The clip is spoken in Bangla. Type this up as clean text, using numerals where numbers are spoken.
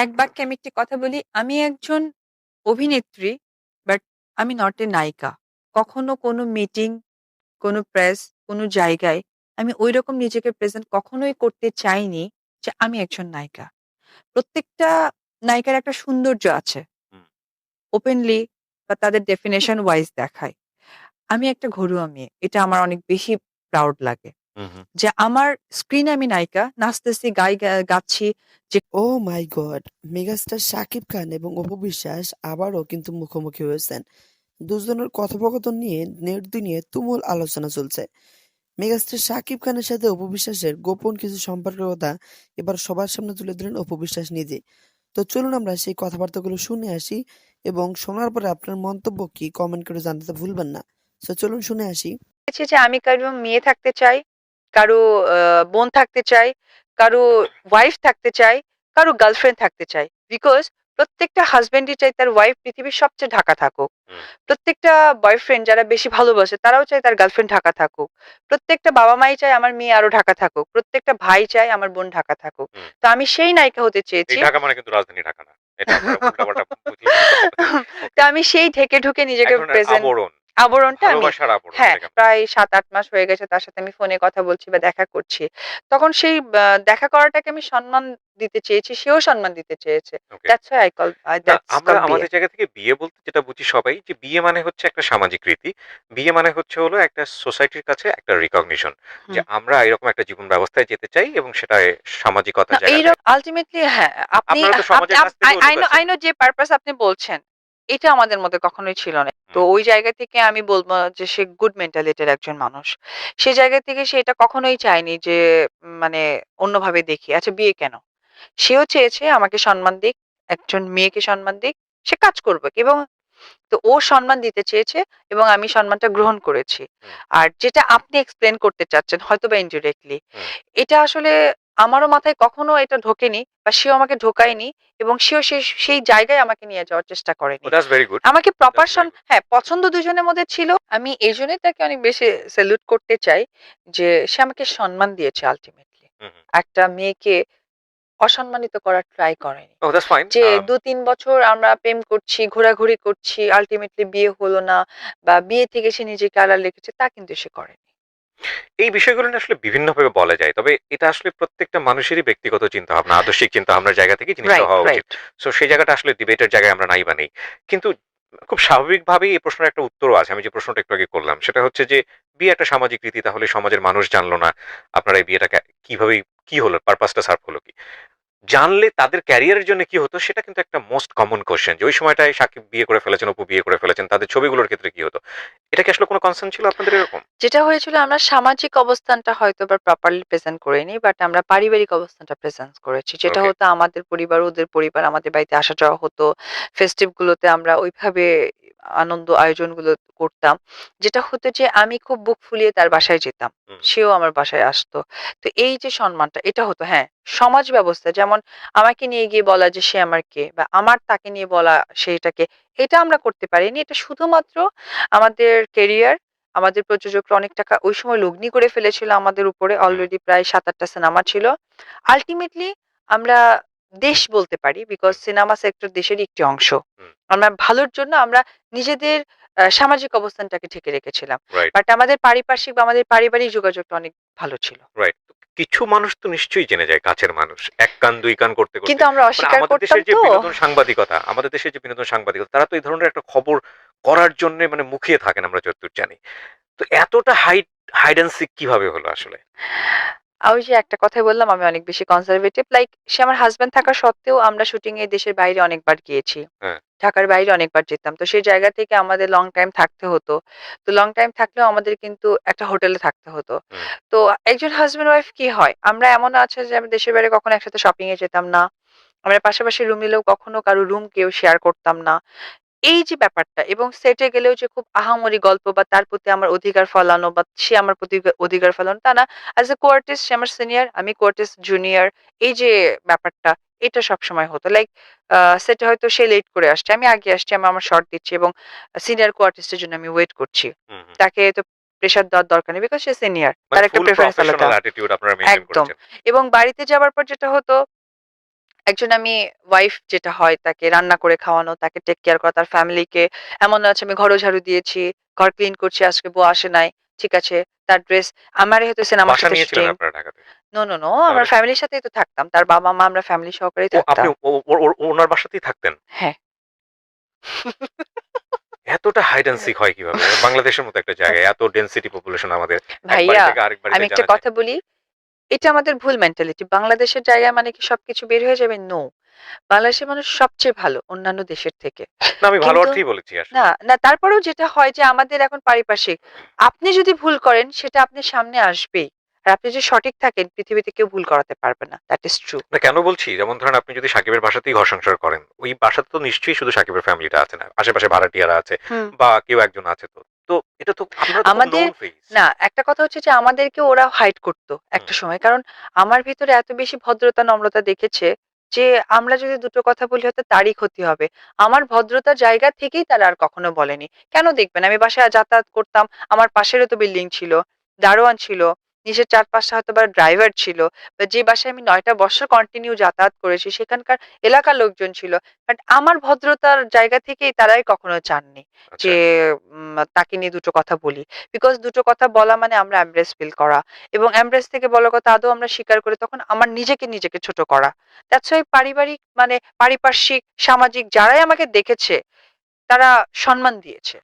এক বাক্যে আমি একটি কথা বলি, আমি একজন অভিনেত্রী, বাট আমি নট এ নায়িকা। কখনো কোনো মিটিং, কোনো প্রেস, কোনো জায়গায় আমি ঐরকম নিজেকে প্রেজেন্ট কখনোই করতে চাইনি যে আমি একজন নায়িকা। প্রত্যেকটা নায়িকার একটা সৌন্দর্য আছে। হুম, ওপেনলি বা তাদের ডেফিনিশন ওয়াইজ দেখায়। আমি একটা ঘরোয়া মেয়ে। এটা আমার অনেক বেশি প্রাউড লাগে। হুম, হুম। যে আমার স্ক্রিনে আমি নায়িকা, নাচতেছি, গাচ্ছি যে ও মাই গড! মেগাস্টার শাকিব খান এবং অপু বিশ্বাস আবারও কিন্তু মুখোমুখি হয়েছেন। দুজনের কথোপকথন নিয়ে নেট দুনিয়ায় তুমুল আলোচনা চলছে। মেগাস্টার শাকিব খানের সাথে অপু বিশ্বাসের গোপন কিছু সম্পর্কের কথা এবার সবার সামনে তুলে ধরলেন অপু বিশ্বাস নিজে। তো চলুন আমরা সেই কথাবার্তাগুলো শুনে আসি এবং শোনার পরে আপনার মন্তব্য কি কমেন্ট করে জানাতে তো ভুলবেন না। সো চলুন শুনে আসি। হয়েছে যে আমি কারো মেয়ে থাকতে চাই, কারো বোন থাকতে চাই, কারো ওয়াইফ থাকতে চাই, কারো গার্লফ্রেন্ড থাকতে চাই। বিকজ প্রত্যেকটা হাসব্যান্ডই চায় তার ওয়াইফ পৃথিবীর সবচেয়ে ঢাকা থাকুক। হুম, প্রত্যেকটা বয়ফ্রেন্ড যারা বেশি ভালোবাসে তারাও চায় তার গার্লফ্রেন্ড ঢাকা থাকুক। প্রত্যেকটা বাবা-মাই চায় আমার মেয়ে আরো ঢাকা থাকুক। প্রত্যেকটা ভাই চায় আমার বোন ঢাকা থাকুক। হুম। তো আমি সেই নায়িকা হতে এই চেয়েছি। ঢাকা মানে কিন্তু রাজধানী ঢাকা না। এটা আপনারা উল্টাপাল্টা বুঝলে কিন্তু হবে। তো ওকে। আমি সেই ঢেকে ঢুকে এক নিজেকে ধরনের প্রেজেন্ট আবরণ, আবরণটা আমি ভালোবাসার আবরণ হ্যাঁ, এটাকে আমরা প্রায় ৭-৮ মাস হয়ে গেছে তার সাথে আমি ফোনে কথা বলছি বা দেখা করছি। তখন সেই দেখা করাটাকে আমি সম্মান দিতে চেয়েছি, সেও সম্মান দিতে চেয়েছে। ওকে। দ্যাটস হোয়াই আই কল না, দ্যাটস আমরা কল বিয়ে। আমাদের জায়গা থেকে বিয়ে বলতে যেটা বুঝি সবাই যে বিয়ে মানে হচ্ছে একটা সামাজিক রীতি। বিয়ে মানে হচ্ছে হলো একটা সোসাইটির কাছে একটা রিকগনিশন যে হুম। আমরা এরকম একটা জীবন ব্যবস্থায় যেতে চাই এবং সেটায় না সামাজিকতার এই জায়গাটায় আল্টিমেটলি হ্যাঁ, আপনি আপনারা তো আপনি সমাজের কাছ আই থেকেও আই নো লুকাচ্ছেন। আই নো যে পারপাস আপনি বলছেন, এটা আমাদের মধ্যে কখনোই ছিল না। তো হুম, ওই জায়গা থেকে আমি বলব যে সে গুড মেন্টালিটির একজন মানুষ। সে জায়গা থেকে সে এটা কখনোই চায়নি যে মানে অন্যভাবে দেখি। আচ্ছা বিয়ে কেন? সেও চেয়েছে আমাকে সম্মান দিক, একজন মেয়েকে সম্মান দিক। সে কাজ করবে এবং তো ও সম্মান দিতে চেয়েছে এবং আমি সম্মানটা গ্রহণ করেছি। হুম, আর যেটা আপনি এক্সপ্লেইন করতে চাচ্ছেন হয়তোবা ইনডিরেক্টলি, হুম। এটা আসলে আমারও মাথায় কখনো এটা ঢোকেনি বা সেও আমাকে ঢোকায়নি এবং সেও সেই জায়গায় আমাকে নিয়ে যাওয়ার চেষ্টা ও করেনি। That's very good. আমাকে প্রপার দ্যাটস ভেরি গুড। হ্যাঁ, পছন্দ দুজনের মধ্যে ছিল। আমি এইজন্যই তাকে অনেক বেশি সেলুট করতে চাই যে সে আমাকে সম্মান দিয়েছে আল্টিমেটলি। হুম, হুম। একটা মেয়েকে অসম্মানিত করার ট্রাই করেনি। ও দ্যাটস ফাইন। যে ২-৩ বছর আমরা প্রেম করছি, ঘোরাঘুরি করছি, আল্টিমেটলি বিয়ে হলো না বা বিয়ে থেকে সে নিজেকে আড়াল রেখেছে তা কিন্তু সে করেনি। এই বিষয়গুলো নিয়ে আসলে বিভিন্নভাবে বলা যায়। তবে এটা আসলে প্রত্যেকটা মানুষেরই ব্যক্তিগত চিন্তাভাবনা, আদর্শিক চিন্তাভাবনার জায়গা থেকে জিনিসটা রাইট, হওয়া উচিত। রাইট। সো সেই জায়গাটা আসলে ডিবেটের জায়গায় আমরা নাই বা নেই। কিন্তু খুব স্বাভাবিকভাবেই এই প্রশ্নের একটা উত্তরও আছে। আমি যে প্রশ্নটা একটু আগে করলাম সেটা হচ্ছে যে, বিয়ে একটা সামাজিক রীতি, তাহলে সমাজের মানুষ জানল না। আপনারা এই বিয়েটাকে কিভাবে কি হলো? পারপাসটা সার্ভ হলো কি? জানলে তাদের ক্যারিয়ারের জন্য কি হতো? সেটা কিন্তু একটা মোস্ট কমন কোয়েশ্চেন যে ওই সময়টায় সাকিব বিয়ে করে ফেলেছেন, অপু বিয়ে করে ফেলেছেন। তাদের ছবিগুলোর ক্ষেত্রে কি হতো? এটা কি আসলে কোনো কনসার্ন ছিল আপনাদের এরকম? যেটা হয়েছিল আমরা সামাজিক অবস্থানটা হয়তোবা প্রপারলি প্রেজেন্ট করিনি। বাট আমরা পারিবারিক অবস্থানটা প্রেজেন্ট করেছি। যেটা ওকে। হতো আমাদের পরিবার, ওদের পরিবার আমাদের বাড়িতে আসা যাওয়া হতো। ফেস্টিভ গুলোতে আমরা ওইভাবে আনন্দ আয়োজনগুলো করতাম। যেটা হতো যে আমি খুব বুক ফুলিয়ে তার বাসায় যেতাম। হুম, সেও আমার বাসায় আসতো। তো এই যে সম্মানটা এটা হতো হ্যাঁ, সমাজ ব্যবস্থা যেমন আমাকে নিয়ে গিয়ে বলা যে সে আমার কে বা আমার তাকে নিয়ে বলা সে এটা কে। এটা আমরা করতে পারিনি। এটা শুধুমাত্র আমাদের কেরিয়ার আমাদের প্রযোজকরা অনেক টাকা ওই সময় লগ্নি করে ফেলেছিল আমাদের উপরে। হুম, অলরেডি প্রায় ৭-৮ টা সিনেমা ছিল। আল্টিমেটলি আমরা দেশ বলতে পারি বিকজ হুম, সিনেমা সেক্টর দেশেরই একটি অংশ। হুম। আমরা ভালোর জন্য আমরা নিজেদের সামাজিক অবস্থানটাকে ঢেকে রেখেছিলাম। রাইট, বাট আমাদের পারিপার্শ্বিক বা আমাদের পারিবারিক যোগাযোগটা অনেক ভালো ছিল। রাইট। কিছু মানুষ তো নিশ্চয়ই জেনে যায়, কাছের মানুষ। ১ কান ২ কান করতে, করতে। কিন্তু আমরা মানে অস্বীকার আমাদের করতাম দেশের যে তো। বিনোদন সাংবাদিকতা, তারা তো এই ধরনের একটা খবর করার জন্যে মানে মুখিয়ে থাকেন আমরা যতদূর জানি। তো এতটা হাইড অ্যান্ড সিক কিভাবে হলো আসলে? ওই যে একটা কথাই বললাম আমি অনেক বেশি কনজারভেটিভ। লাইক সে আমার হাসব্যান্ড থাকা সত্ত্বেও আমরা শুটিং এ দেশের বাইরে অনেকবার গিয়েছি। হ্যাঁ, ঢাকার বাইরে অনেকবার যেতাম। তো সেই জায়গা থেকে আমাদের লং টাইম থাকতে হতো। তো লং টাইম থাকলেও আমাদের কিন্তু একটা হোটেলে থাকতে হতো। হুম, তো একজন হাসব্যান্ড ওয়াইফ কি হয়? আমরা এমনও আছে যে আমি দেশের বাইরে কখনো একসাথে শপিং এ যেতাম না। আমরা পাশাপাশি রুম নিলেও কখনো কারো রুম কেউ শেয়ার করতাম না। এই যে ব্যাপারটা এবং সেটে গেলেও যে খুব আহামরি গল্প বা তার প্রতি আমার অধিকার ফলানো বা সে আমার প্রতি অধিকার ফলানো তা না। অ্যাজ এ কো-আর্টিস্ট সে আমার সিনিয়র, আমি কো-আর্টিস্ট জুনিয়র। এই যে ব্যাপারটা এটা সবসময় হতো। লাইক সেটে হয়তো সে লেট করে আসছে। আমি আগে আসছি, আমি আমার শট দিচ্ছি এবং সিনিয়র কো-আর্টিস্ট এর জন্য আমি ওয়েট করছি। হুম, হুম। তাকে তো প্রেশার দেওয়ার দরকার নেই বিকজ সে সিনিয়র। মানে তার একটা ফুল প্রেফারেন্স আলাদা। প্রফেশনাল অ্যাটিটিউড আপনারা মেইনটেইন একদম। করেছেন। এবং বাড়িতে যাবার পর যেটা হতো একজন আমি ওয়াইফ যেটা হয় তাকে রান্না করে খাওয়ানো, তাকে টেক কেয়ার করা, তার ফ্যামিলিকে এমন না আছে আমি ঘরও ঝাড়ু দিয়েছি, ঘর ক্লিন করছি, আজকে বউ আসে নাই। ঠিক আছে। তার ড্রেস আমারই হইতেছেন আমার বাসা সাথে নিয়েছিলেন শুটিং। আপনারা ঢাকাতে? নো, নো, নো তাহলে? আমরা ফ্যামিলির সাথেই তো থাকতাম। তার বাবা-মা আমরা ফ্যামিলি সহকারেই ও আপনি থাকতাম। ও ও ও ওনার বাসাতেই থাকতেন? হ্যাঁ। এতটা হাইড অ্যান্ড সিক হয় কিভাবে? বাংলাদেশের মতো একটা জায়গায় এত ডেনসিটি পপুলেশন আমাদের। এক বাড়ি ভাইয়া থেকে আরেক আমি বাড়িতে একটা জানা যায়। কথা বলি, এটা আমাদের ভুল মেন্টালিটি। বাংলাদেশের জায়গায় মানে কি সবকিছু বের হয়ে যাবে? নো। বাংলাদেশের মানুষ সবচেয়ে ভালো অন্যান্য দেশের থেকে। না আমি ভালো কিন্তু অর্থেই বলেছি না, আসলে। না তারপরেও যেটা হয় যে আমাদের এখন পারিপার্শ্বিক। আপনি যদি ভুল করেন সেটা আপনার সামনে আসবেই। আর আপনি যদি সঠিক থাকেন পৃথিবীতে কেউ ভুল করাতে পারবে না। That is true. না কেন বলছি? যেমন ধরেন আপনি যদি সাকিবের বাসাতেই ঘর সংসার করেন, ওই বাসাতে তো নিশ্চয়ই শুধু সাকিবের ফ্যামিলিটা আছে না। আশেপাশে ভাড়াটিয়ারা আছে হুম। বা কেউ একজন আছে তো। তো এটা তো আপনারা তো খুব আমাদের নোন ফেস। না একটা কথা হচ্ছে যে আমাদেরকে ওরা হাইড করত একটা হুম, সময়। কারণ আমার ভিতরে এত বেশি ভদ্রতা নম্রতা দেখেছে যে আমরা যদি দুটো কথা বলি হয়তো তারই ক্ষতি হবে। আমার ভদ্রতার জায়গা থেকেই তারা আর কখনো বলেনি। কেন দেখবেন আমি বাসায় যাতায়াত করতাম, আমার পাশেরও তো বিল্ডিং ছিল, দারোয়ান ছিল, নিচের ৪-৫ টা হয়তোবা ড্রাইভার ছিল। বা যে বাসায় আমি ৯ টা বছর কন্টিনিউ যাতায়াত করেছি সেখানকার এলাকার লোকজন ছিল। বাট আমার ভদ্রতার জায়গা থেকেই তারাই কখনো চাননি আচ্ছা। যে তাকে নিয়ে দুটো কথা বলি। বিকজ দুটো কথা বলা মানে আমরা এমব্রেস ফিল করা এবং এমব্রেস থেকে বলার কথা আদৌ আমরা স্বীকার করি তখন আমার নিজেকে ছোট করা। দ্যাটস ওয়াই পারিবারিক মানে পারিপার্শ্বিক সামাজিক যারাই আমাকে দেখেছে তারা সম্মান দিয়েছে।